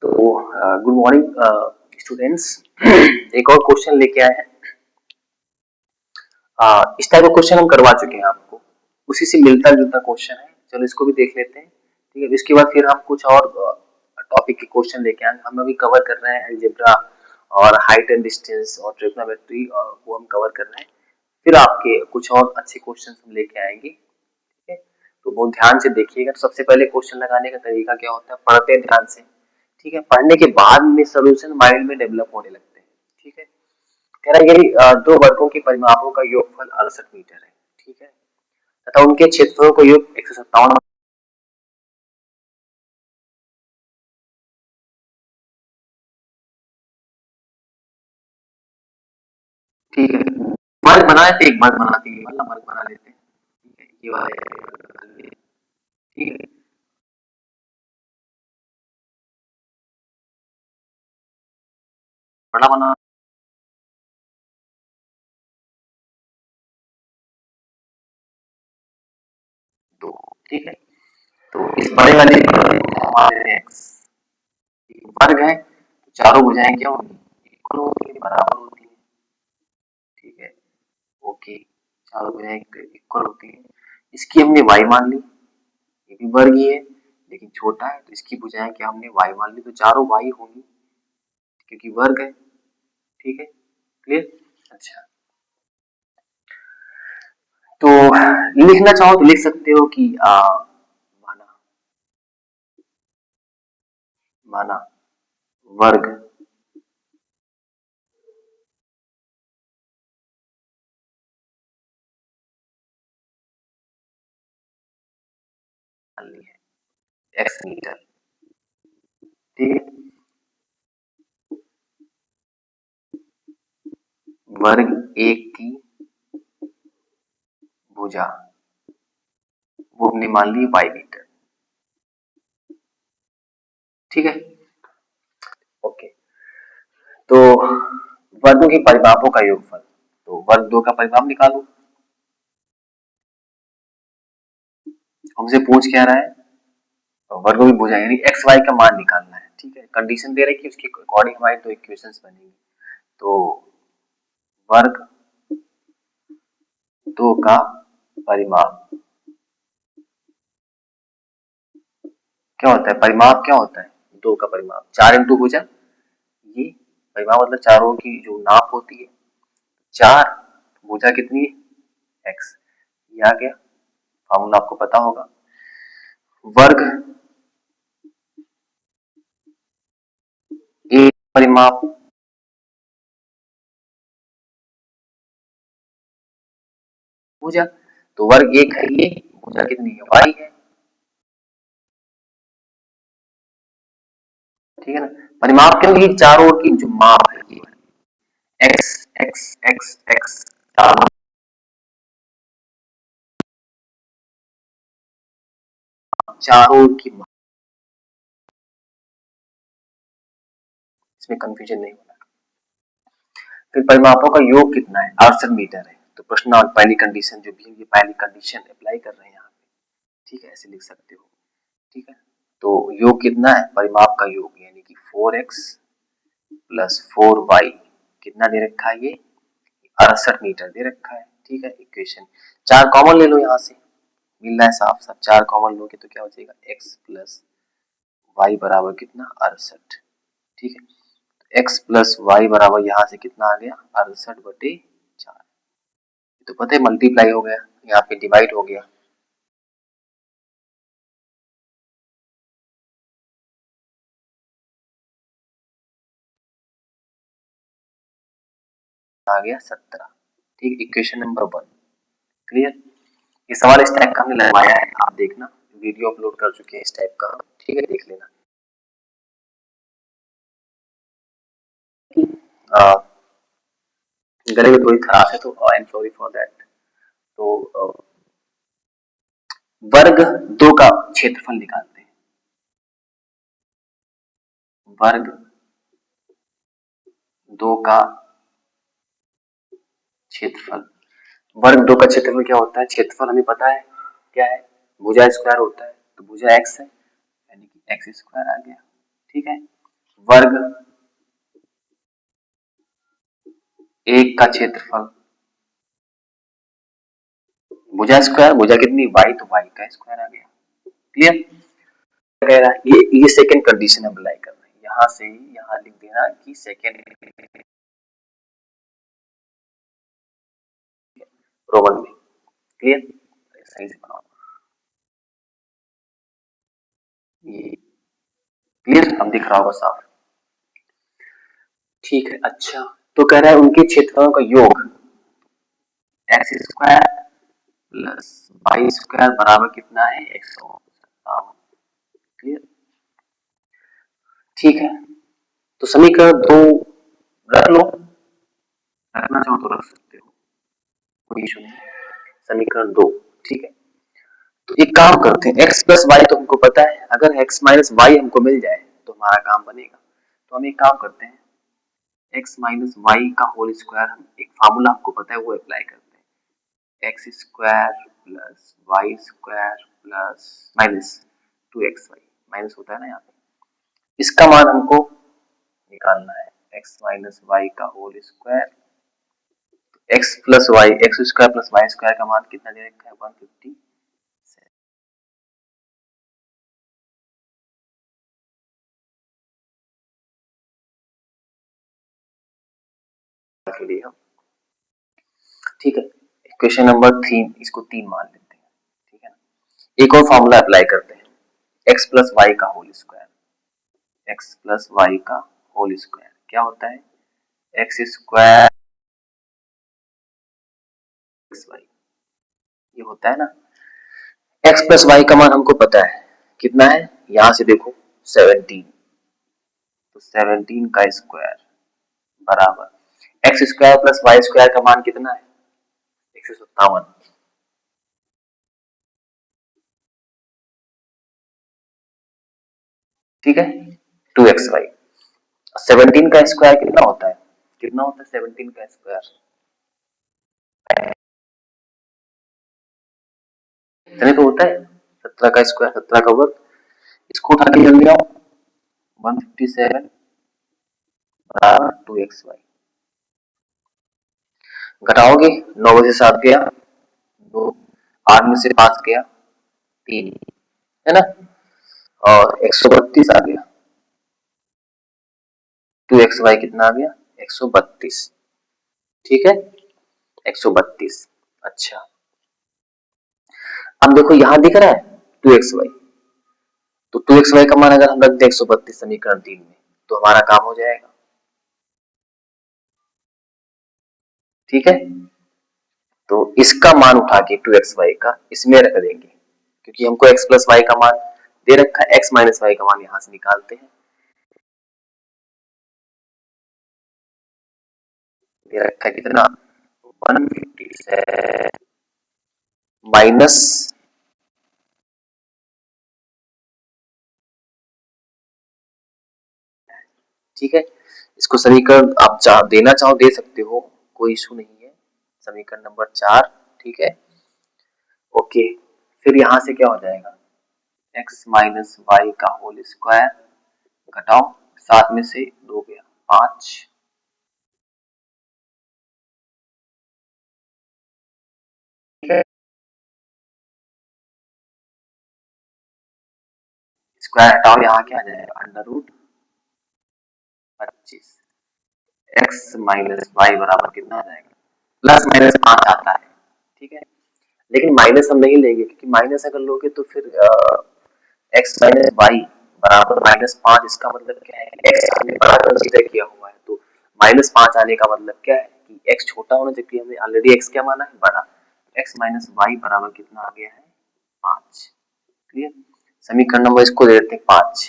तो good morning students. एक और क्वेश्चन लेके आए हैं। इस टाइप का क्वेश्चन हम करवा चुके हैं आपको, उसी से मिलता जुलता क्वेश्चन है। चलो इसको भी देख लेते हैं, ठीक है। इसके बाद फिर हम कुछ और टॉपिक के क्वेश्चन लेके आए। हम अभी कवर कर रहे हैं अलजेब्रा और हाइट एंड डिस्टेंस और ट्रिग्नोमेट्री, वो हम कवर कर रहे हैं। फिर आपके कुछ और अच्छे क्वेश्चन हम लेके आएंगे, ठीक है। तो बहुत ध्यान से देखिएगा। तो सबसे पहले क्वेश्चन लगाने का तरीका क्या होता है, पढ़ते हैं ध्यान से, ठीक है। पढ़ने के बाद में सोल्यूशन माइंड में डेवलप होने लगते हैं, ठीक है। कह रहा है यदि दो वर्गों के परिमापों का योगफल 68 मीटर है, ठीक है, तथा उनके क्षेत्रफलों का योग 157, ठीक है। वर्ग बनाए थे, एक वर्ग बनाते हैं, वाला वर्ग बना लेते हैं, ठीक है। ये वाला, ठीक है। बड़ा बना दो, ठीक है। तो इस बड़े वाले हमारे एक्स वर्ग है, तो चारों भुजाएं क्या होंगी, इक्वल होती है, बराबर होती है, ठीक है। ओके, चारों भुजाएं इक्वल होती है। इसकी हमने y मान ली, ये भी वर्ग ही है लेकिन छोटा है, तो इसकी भुजाएं क्या हमने y मान ली, तो चारों y होंगी क्योंकि वर्ग है, ठीक है। क्लियर। अच्छा, तो लिखना चाहो तो लिख सकते हो कि माना माना वर्ग मान ली है x मीटर, ठीक है। वर्ग एक की भुजा वो हमने मान ली y मीटर, ठीक है। ओके, तो वर्गों के परिमापों का योगफल, तो वर्ग दो का परिमाप निकालो। हमसे पूछ क्या रहा है, तो वर्गों की भुजा यानी एक्स वाई का मान निकालना है, ठीक है। कंडीशन दे रही है कि उसके अकॉर्डिंग हमारी दो इक्वेशंस बनेंगी। तो वर्ग दो का परिमाप क्या होता है, परिमाप क्या होता है, दो का परिमाप चार इंटू भुजा, ये परिमाप मतलब चारों की जो नाप होती है, चार भुजा कितनी है एक्स, ये आ गया। फॉर्मूला आपको पता होगा, वर्ग एक परिमाप भुजा, तो वर्ग एक है ये, भुजा कितनी है वाई है, ठीक है ना। परिमाप क्या होगी, चारों ओर की जो माप है ये एक्स एक्स एक्स एक्स, चारों ओर की माप, इसमें कंफ्यूजन नहीं होना। फिर परिमापों का योग कितना है, 68 मीटर है। तो प्रश्न पहली कंडीशन जो भी है, ये पहली कंडीशन अप्लाई कर रहे हैं यहाँ पे, ठीक है, ऐसे लिख सकते हो, ठीक है। तो योग कितना है, परिमाप का योग यानी कि 4x प्लस 4y कितना दे रखा है, ये 68 मीटर दे रखा है, ठीक है। इक्वेशन चार कॉमन ले लो, यहाँ से मिल रहा है साफ साफ, चार कॉमन लोगे तो क्या हो जाएगा, x प्लस वाई बराबर कितना 68, ठीक है। x प्लस वाई बराबर यहाँ से कितना आ गया 68/4, तो पता है मल्टीप्लाई हो गया, यहाँ पे डिवाइड हो गया, आ गया 17, ठीक। Equation number 1 clear. ये सवाल इस टाइप का हमने लगवाया है, आप देखना वीडियो अपलोड कर चुके हैं इस टाइप का, ठीक है, देख लेना। गले में थोड़ी खराश है तो I am sorry for that. तो वर्ग दो का क्षेत्रफल निकालते हैं, वर्ग दो का क्षेत्रफल, वर्ग दो का क्षेत्रफल क्या होता है, क्षेत्रफल हमें पता है क्या है, भुजा स्क्वायर होता है, तो भुजा एक्स है यानी कि एक्स स्क्वायर आ गया, ठीक है। वर्ग एक का क्षेत्रफल भुजा स्क्वायर, भुजा कितनी y, तो y का स्क्वायर आ गया। क्लियर? कह रहा है ये सेकंड कंडीशन अप्लाई कर रहे हैं, यहां से ही यहां लिख देना कि सेकंड रोमन में। क्लियर? सही से बनाओ ये। क्लियर? अब दिख रहा होगा साफ। ठीक है। अच्छा, तो कह रहा है उनके क्षेत्रफलों का योग x square plus y square बराबर कितना है, 157। क्लियर? ठीक है, तो समीकरण दो रख लो, रखना चाहो तो रख सकते हो, कोई इशू नहीं। समीकरण दो, ठीक है। तो एक काम करते हैं, x प्लस वाई तो हमको पता है, अगर x माइनस वाई हमको मिल जाए तो हमारा काम बनेगा। तो हम एक काम करते हैं, x माइनस वाई का होल स्क्वायर, हम एक फार्मूला हमको पता है वो अप्लाई करते हैं, x square plus y square plus minus 2xy, minus होता है ना यहाँ पे, इसका मान हमको निकालना है, x माइनस वाई का whole square, x plus y, x square plus y square का मान कितना दे रखा है, 157 के लिए हम। ठीक है, क्वेश्चन नंबर 3, इसको 3 मान लेते हैं। ठीक है ना, एक और फॉर्मूला अप्लाई करते हैं, एक्स प्लस वाई का whole square, x plus y का होल स्क्वायर क्या होता है, एक्स स्क्वायर एक्स वाई, ये होता है ना। एक्स प्लस वाई का मान हमको पता है कितना है, यहां से देखो 17, तो 17 का स्क्वायर बराबर x square plus y square का मान कितना है, 157। ठीक है, 2xy, 17 का स्क्वायर कितना होता है, कितना होता है 17 का स्क्वायर, इतने तो होता है, 17 का स्क्वायर 17 का वर्ग, इसको उठा के जल्दी आओ, 157 बराबर 2xy, घटाओगे 9 बजे 7 गया 2, 8 में से 5 गया 3, है ना, और 132 आ गया, 2xy कितना आ गया, 132। ठीक है, 132। अच्छा, अब देखो यहां दिख रहा है 2xy, तो 2xy का मान अगर हम रख दें 132 समीकरण 3 में, तो हमारा काम हो जाएगा। ठीक है, तो इसका मान उठा के 2xy का इसमें रख देंगे, क्योंकि हमको x प्लस वाई का मान दे रखा है, x माइनस वाई का मान यहां से निकालते हैं, दे रखा है कितना, 157 माइनस, ठीक है, इसको समीकरण आप देना चाहो दे सकते हो, कोई इशू नहीं है, समीकरण नंबर 4। ठीक है, ओके, फिर यहां से क्या हो जाएगा, x माइनस वाई का होल स्क्वायर, घटाओ 7 में से 2 गया 5, स्क्वायर हटाओ, यहाँ क्या आ जाएगा, under root 25, x minus y बराबर कितना आ जाएगा, प्लस माइनस 5 आता है। ठीक है, लेकिन माइनस हम नहीं लेंगे, क्योंकि माइनस अगर लोगे तो फिर एक्स माइनस वाई बराबर -5, इसका मतलब क्या है, एक्स हमने बड़ा कंसीडर किया हुआ है, तो -5 आने का मतलब क्या है कि एक्स छोटा होना, जबकि हमने ऑलरेडी एक्स क्या माना है, बड़ा, एक्स माइनस वाई बराबर कितना आ गया है, 5। क्लियर, समीकरण नंबर इसको दे देते हैं 5,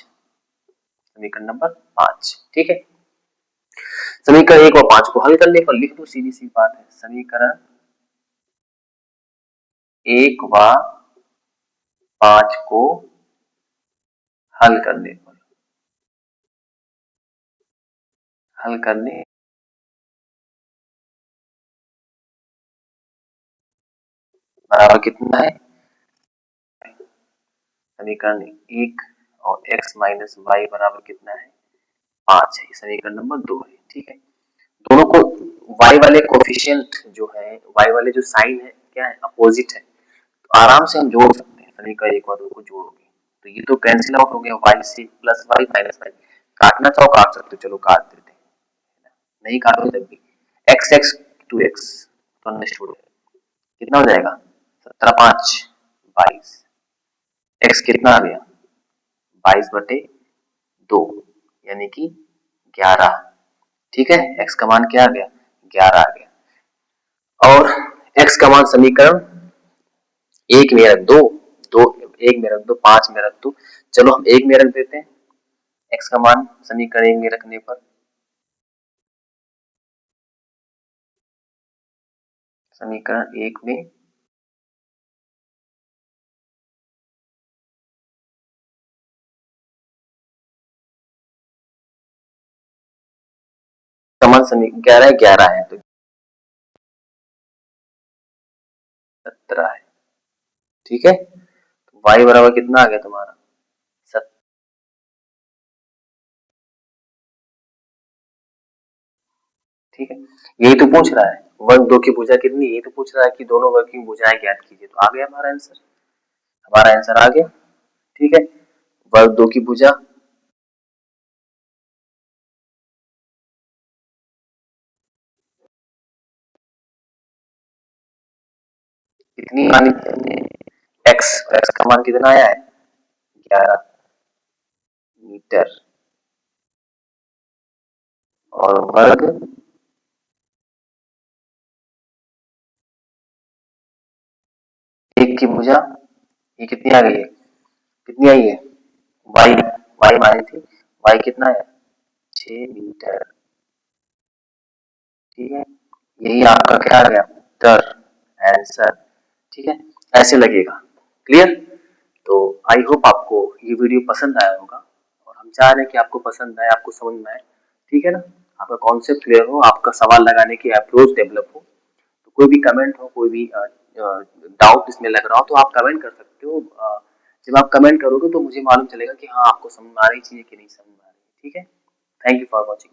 समीकरण नंबर 5। ठीक है, समीकरण 1 और 5 को हल करने पर लिख दो, सीधी सी बात है, समीकरण 1 व 5 को हल करने पर, हल करने बराबर कितना है, समीकरण 1 और x माइनस वाई बराबर कितना है, 5 है, समीकरण नंबर 2 है। ठीक है, दोनों को y वाले कोफिशिएंट जो है, y वाले जो साइन है क्या है, अपोजिट है, तो आराम से हम जोड़ सकते हैं। समीकरण 1 और 2 को जोड़ोगे तो ये तो कैंसिल आउट हो गया, y से प्लस y माइनस y, काटना चाहो काट सकते हो, चलो काट देते हैं, नहीं काटो तब भी x x 2x तो निश्चित कितना हो जाएगा, 17 5 22, x कितना आ गया 22/2 यानी कि 11। ठीक है, x का मान क्या आ गया 11 आ गया। और x का मान समीकरण 1 में रख दो, 2 1 में रख दो, 5 में रख दो, चलो हम 1 में रख देते हैं x का मान समीकरण 1 में रखने पर समीकरण 1 में समान समीकरण 11 है तो 17 है। ठीक है, y बराबर कितना आ गया तुम्हारा 7। ठीक है, यही तो पूछ रहा है, वर्ग 2 की भुजा कितनी, यही तो पूछ रहा है कि दोनों वर्ग की भुजाएं ज्ञात कीजिए, तो आ गया हमारा आंसर, हमारा आंसर आ गया। ठीक है, वर्ग 2 की भुजा कितनी मानी थी हमने, x, x का मान कितना आया है 11 मीटर, और वर्ग एक की भुजा ये कितनी आ गई है, कितनी आई है y, y मानी थी, y कितना है 6 मीटर। ठीक है, यही आपका क्या आ गया उत्तर, आंसर। ठीक है, ऐसे लगेगा, क्लियर। तो आई होप आपको ये वीडियो पसंद आया होगा, और हम चाह रहे हैं कि आपको पसंद आए, आपको समझ में आए। ठीक है ना, आपका कॉन्सेप्ट क्लियर हो, आपका सवाल लगाने की अप्रोच डेवलप हो, तो कोई भी कमेंट हो, कोई भी डाउट इसमें लग रहा हो तो आप कमेंट कर सकते हो। जब आप कमेंट करोगे तो मुझे मालूम चलेगा कि हाँ आपको समझ में आ रही चीजें कि नहीं समझ में आ रही। ठीक है, थैंक यू फॉर वॉचिंग।